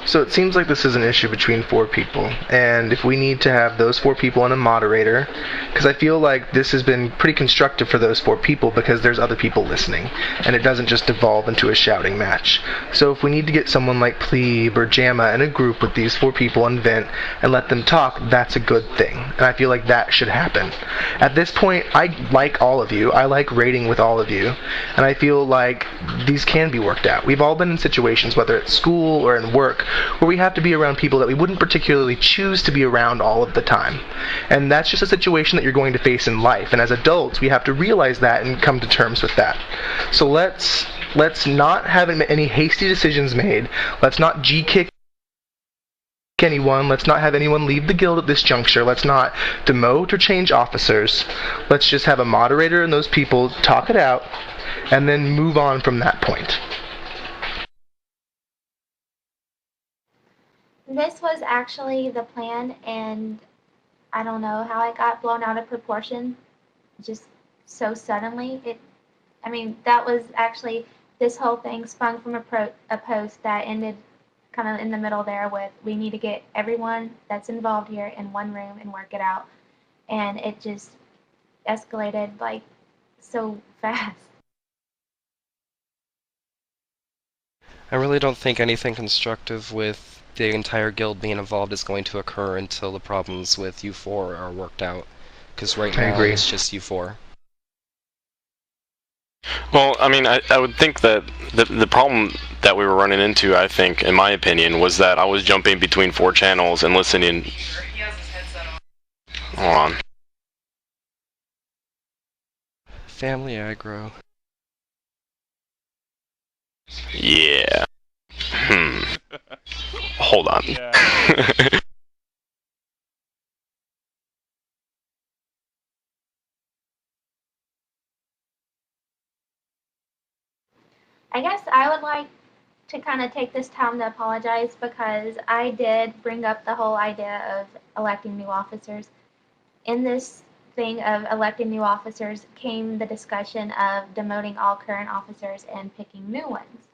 So it seems like this is an issue between four people, and if we need to have those four people and a moderator, because I feel like this has been pretty constructive for those four people because there's other people listening, and it doesn't just devolve into a shouting match. So if we need to get someone like Plebe or Jamma in a group with these four people and vent and let them talk, that's a good thing, and I feel like that should happen. At this point, I like all of you, I like raiding with all of you, and I feel like these can be worked out. We've all been in situations, whether it's school or in work, where we have to be around people that we wouldn't particularly choose to be around all of the time. And that's just a situation that you're going to face in life. And as adults, we have to realize that and come to terms with that. So let's not have any hasty decisions made. Let's not G-kick anyone. Let's not have anyone leave the guild at this juncture. Let's not demote or change officers. Let's just have a moderator and those people talk it out and then move on from that point. This was actually the plan, and I don't know how it got blown out of proportion just so suddenly. That was actually, this whole thing sprung from a post that ended kind of in the middle there with, we need to get everyone that's involved here in one room and work it out. And it just escalated like so fast. I really don't think anything constructive with the entire guild being involved is going to occur until the problems with you four are worked out. Because right now it's just you four. Well, I mean, I would think that the problem that we were running into, I think, in my opinion, was that I was jumping between four channels and listening. Hold on. Family aggro. Yeah. Hold on. Yeah. I guess I would like to kind of take this time to apologize because I did bring up the whole idea of electing new officers. In this thing of electing new officers came the discussion of demoting all current officers and picking new ones.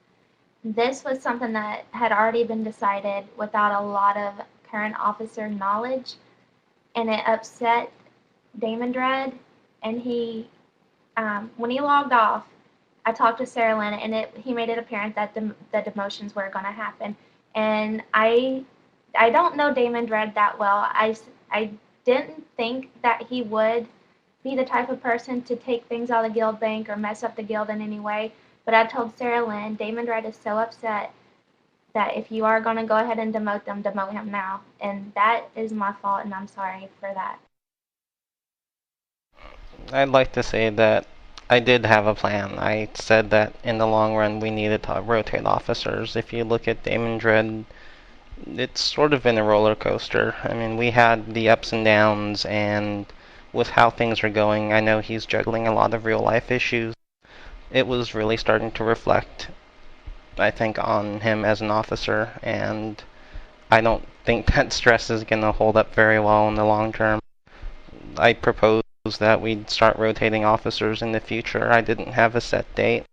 This was something that had already been decided without a lot of current officer knowledge, and it upset Damon Dread, and when he logged off, I talked to Sarah Lynn, and he made it apparent that the demotions were going to happen. And I don't know Damon Dread that well. I didn't think that he would be the type of person to take things out of the guild bank or mess up the guild in any way. But I told Sarah Lynn, Damon Dread is so upset that if you are going to go ahead and demote them, demote him now. And that is my fault, and I'm sorry for that. I'd like to say that I did have a plan. I said that in the long run we needed to rotate officers. If you look at Damon Dread, it's sort of been a roller coaster. I mean, we had the ups and downs, and with how things are going, I know he's juggling a lot of real life issues. It was really starting to reflect, I think, on him as an officer, and I don't think that stress is going to hold up very well in the long term. I propose that we'd start rotating officers in the future. I didn't have a set date,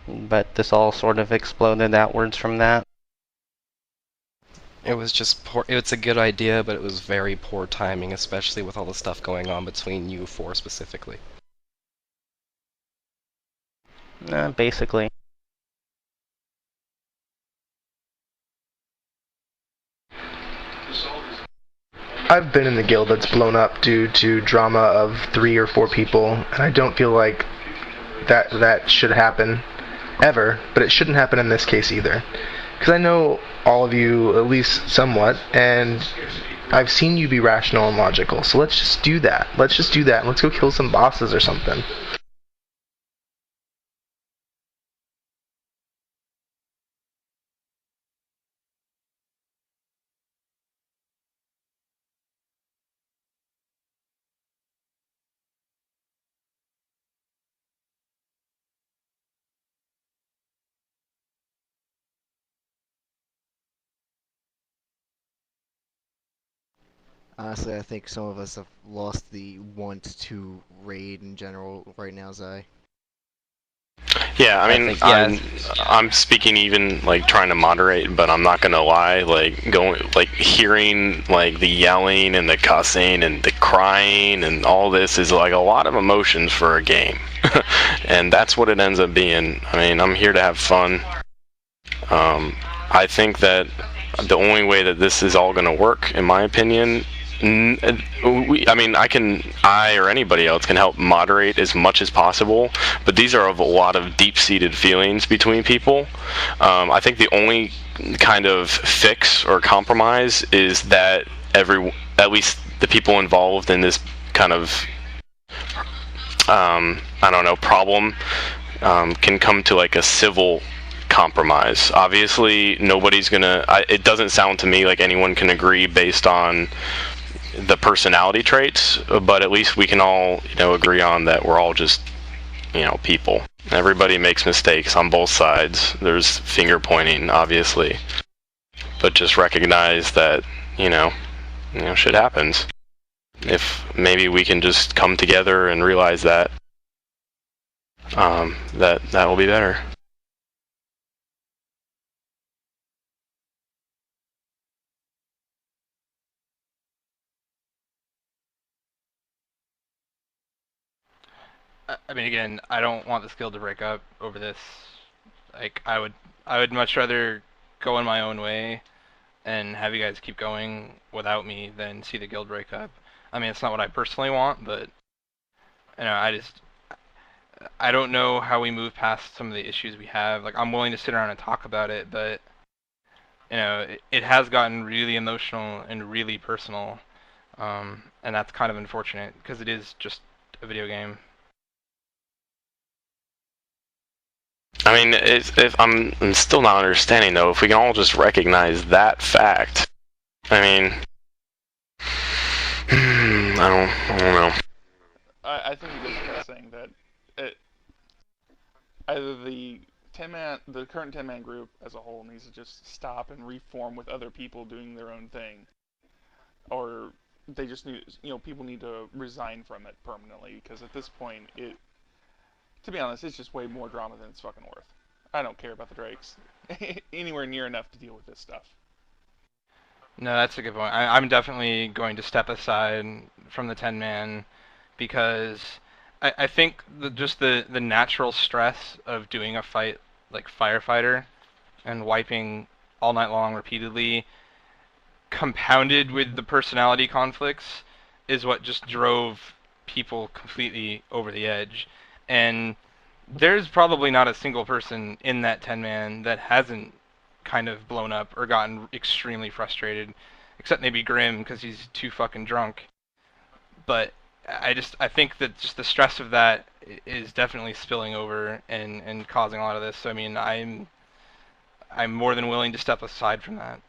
but this all sort of exploded outwards from that. It was just poor. It's a good idea, but it was very poor timing, especially with all the stuff going on between you four specifically. Basically. I've been in the guild that's blown up due to drama of 3 or 4 people, and I don't feel like that should happen ever, but it shouldn't happen in this case either. Because I know all of you, at least somewhat, and I've seen you be rational and logical, so let's just do that. Let's just do that, and let's go kill some bosses or something. Honestly, I think some of us have lost the want to raid in general right now, Zai. Yeah, I mean, think, yeah. I'm speaking even like trying to moderate, but I'm not gonna lie, like hearing like the yelling and the cussing and the crying and all this is like a lot of emotions for a game, and that's what it ends up being. I mean, I'm here to have fun. I think that the only way that this is all gonna work, in my opinion, I mean, I or anybody else can help moderate as much as possible, but these are of a lot of deep-seated feelings between people. I think the only kind of fix or compromise is that at least the people involved in this kind of, I don't know, problem, can come to like a civil compromise. Obviously, nobody's gonna. It doesn't sound to me like anyone can agree based on the personality traits, but at least we can all, agree on that we're all just, people. Everybody makes mistakes on both sides. There's finger pointing, obviously, but just recognize that, shit happens. If maybe we can just come together and realize that, that will be better. I mean, again, I don't want this guild to break up over this. Like, I would much rather go in my own way and have you guys keep going without me than see the guild break up. I mean, it's not what I personally want, but I don't know how we move past some of the issues we have. Like, I'm willing to sit around and talk about it, but it has gotten really emotional and really personal, and that's kind of unfortunate because it is just a video game. I mean, if I'm still not understanding though, if we can all just recognize that fact, I mean, I don't know. I think it goes without saying that either the current 10-man group as a whole needs to just stop and reform with other people doing their own thing, or they just need, people need to resign from it permanently, because at this point, to be honest, it's just way more drama than it's fucking worth. I don't care about the Drakes anywhere near enough to deal with this stuff. No, that's a good point. I'm definitely going to step aside from the 10-man because I think just the natural stress of doing a fight like firefighter and wiping all night long repeatedly, compounded with the personality conflicts, is what just drove people completely over the edge. And there's probably not a single person in that 10-man that hasn't kind of blown up or gotten extremely frustrated, except maybe Grim because he's too fucking drunk. But I think that just the stress of that is definitely spilling over and causing a lot of this. So I mean, I'm more than willing to step aside from that.